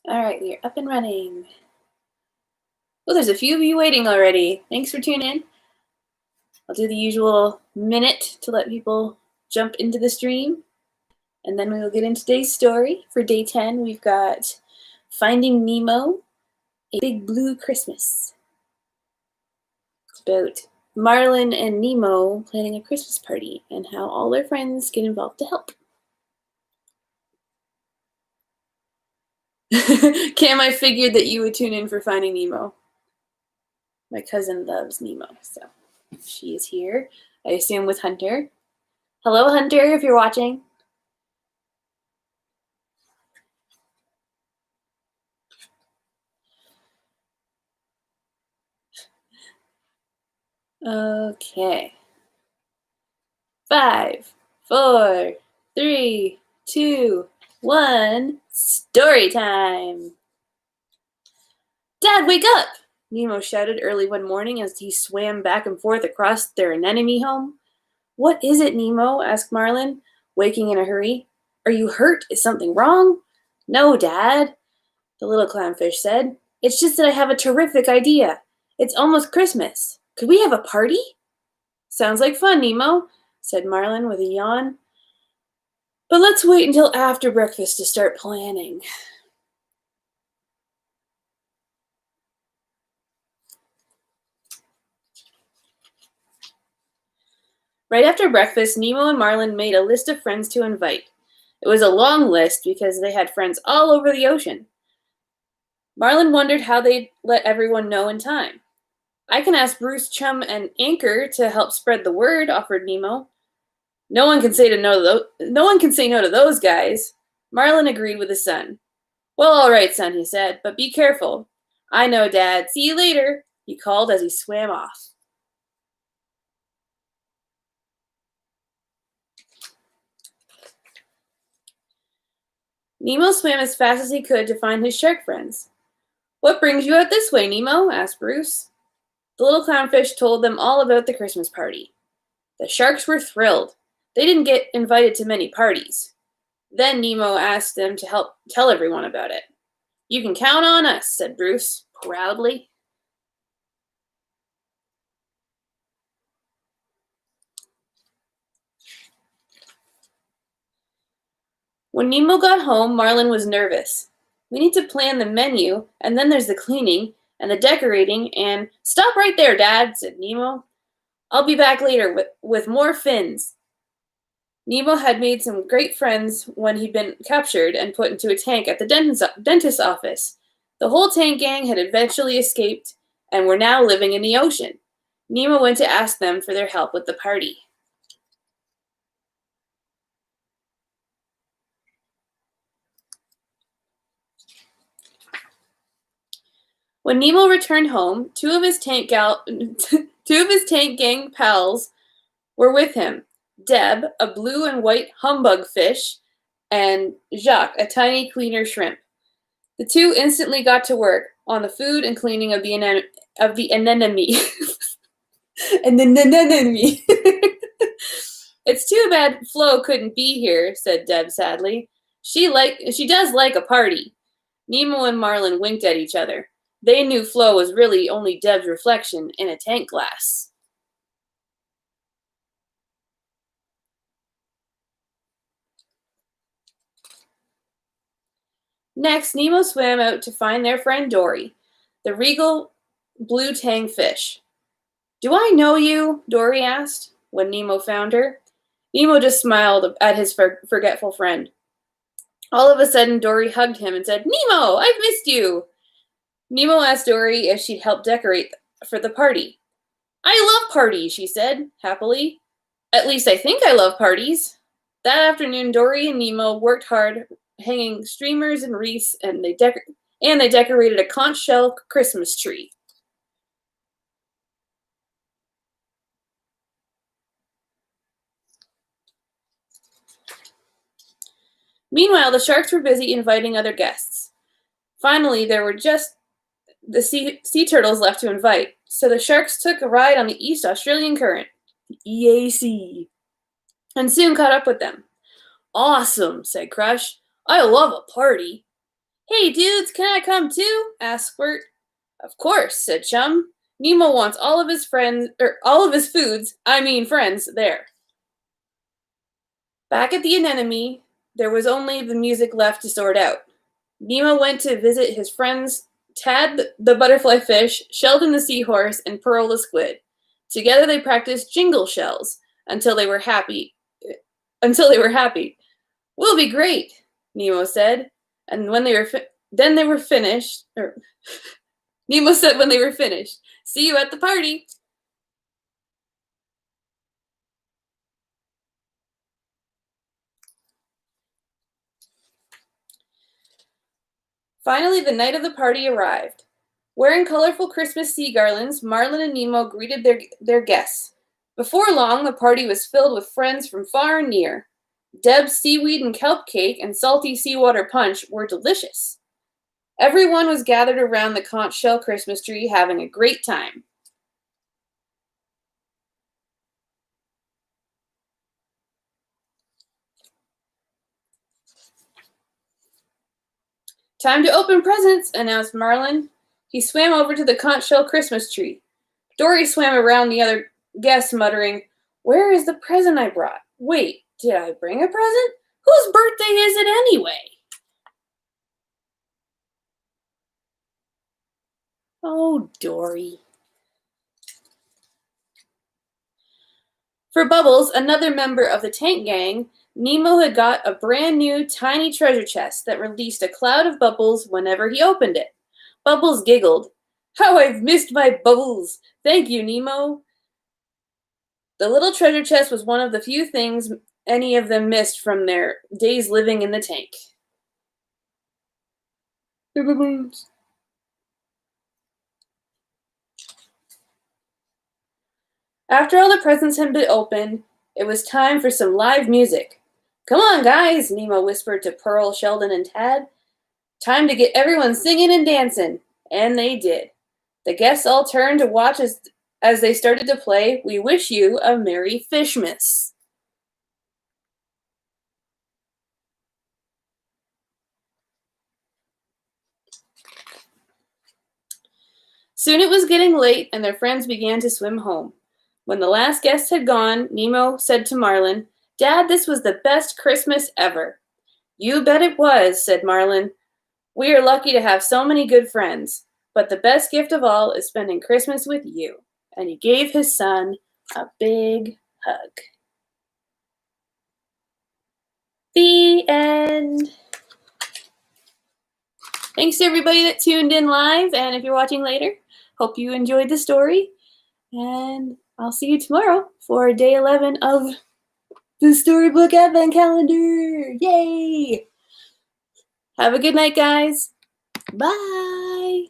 All right, we're up and running. Oh, there's a few of you waiting already. Thanks for tuning in. I'll do the usual minute to let people jump into the stream, and then we will get into today's story. For day 10, we've got Finding Nemo, A Big Blue Christmas. It's about Marlin and Nemo planning a Christmas party and how all their friends get involved to help. Cam, I figured that you would tune in for Finding Nemo. My cousin loves Nemo, so she is here, I assume, with Hunter. Hello, Hunter, if you're watching. Okay. 5, 4, 3, 2, 1. Story time! Dad, wake up! Nemo shouted early one morning as he swam back and forth across their anemone home. What is it, Nemo? Asked Marlin, waking in a hurry. Are you hurt? Is something wrong? No, Dad, the little clownfish said. It's just that I have a terrific idea. It's almost Christmas. Could we have a party? Sounds like fun, Nemo, said Marlin with a yawn. But let's wait until after breakfast to start planning. Right after breakfast, Nemo and Marlin made a list of friends to invite. It was a long list because they had friends all over the ocean. Marlin wondered how they'd let everyone know in time. I can ask Bruce, Chum, and Anchor to help spread the word, offered Nemo. No one can say no to those guys. Marlin agreed with his son. Well, all right, son, he said, but be careful. I know, Dad. See you later, he called as he swam off. Nemo swam as fast as he could to find his shark friends. What brings you out this way, Nemo? Asked Bruce. The little clownfish told them all about the Christmas party. The sharks were thrilled. They didn't get invited to many parties. Then Nemo asked them to help tell everyone about it. You can count on us, said Bruce, proudly. When Nemo got home, Marlin was nervous. We need to plan the menu, and then there's the cleaning, and the decorating, and... Stop right there, Dad, said Nemo. I'll be back later with more fins. Nemo had made some great friends when he'd been captured and put into a tank at the dentist's office. The whole tank gang had eventually escaped and were now living in the ocean. Nemo went to ask them for their help with the party. When Nemo returned home, two of his tank gang pals were with him. Deb, a blue and white humbug fish, and Jacques, a tiny cleaner shrimp. The two instantly got to work on the food and cleaning of the anemone. Anemone. It's too bad Flo couldn't be here, said Deb sadly. She does like a party. Nemo and Marlin winked at each other. They knew Flo was really only Deb's reflection in a tank glass. Next, Nemo swam out to find their friend Dory, the regal blue tang fish. Do I know you? Dory asked when Nemo found her. Nemo just smiled at his forgetful friend. All of a sudden, Dory hugged him and said, Nemo, I've missed you. Nemo asked Dory if she'd help decorate for the party. I love parties, she said, happily. At least I think I love parties. That afternoon, Dory and Nemo worked hard, hanging streamers and wreaths, and they decorated a conch shell Christmas tree. Meanwhile, the sharks were busy inviting other guests. Finally, there were just the sea turtles left to invite, so the sharks took a ride on the East Australian Current, EAC, and soon caught up with them. Awesome, said Crush. I love a party. Hey dudes, can I come too? Asked Squirt. Of course, said Chum. Nemo wants all of his friends there. Back at the anemone, there was only the music left to sort out. Nemo went to visit his friends Tad the butterfly fish, Sheldon the seahorse, and Pearl the squid. Together they practiced jingle shells until they were happy. We'll be great, Nemo said. And when they were finished, Nemo said when they were finished, see you at the party. Finally, the night of the party arrived. Wearing colorful Christmas sea garlands, Marlin and Nemo greeted their guests. Before long, the party was filled with friends from far and near. Deb's seaweed and kelp cake and salty seawater punch were delicious. Everyone was gathered around the conch shell Christmas tree having a great time. Time to open presents, announced Marlin. He swam over to the conch shell Christmas tree. Dory swam around the other guests, muttering, "Where is the present I brought? Wait, did I bring a present? Whose birthday is it anyway?" Oh, Dory. For Bubbles, another member of the tank gang, Nemo had got a brand new tiny treasure chest that released a cloud of bubbles whenever he opened it. Bubbles giggled. "How I've missed my bubbles! Thank you, Nemo." The little treasure chest was one of the few things any of them missed from their days living in the tank. After all the presents had been opened, it was time for some live music. "Come on, guys," Nemo whispered to Pearl, Sheldon, and Tad. "Time to get everyone singing and dancing." And they did. The guests all turned to watch as they started to play "We Wish You a Merry Fishmas." Soon it was getting late, and their friends began to swim home. When the last guest had gone, Nemo said to Marlin, "Dad, this was the best Christmas ever." "You bet it was," said Marlin. "We are lucky to have so many good friends, but the best gift of all is spending Christmas with you." And he gave his son a big hug. The end. Thanks to everybody that tuned in live, and if you're watching later, hope you enjoyed the story. And I'll see you tomorrow for day 11 of the Storybook Advent Calendar. Yay! Have a good night, guys. Bye.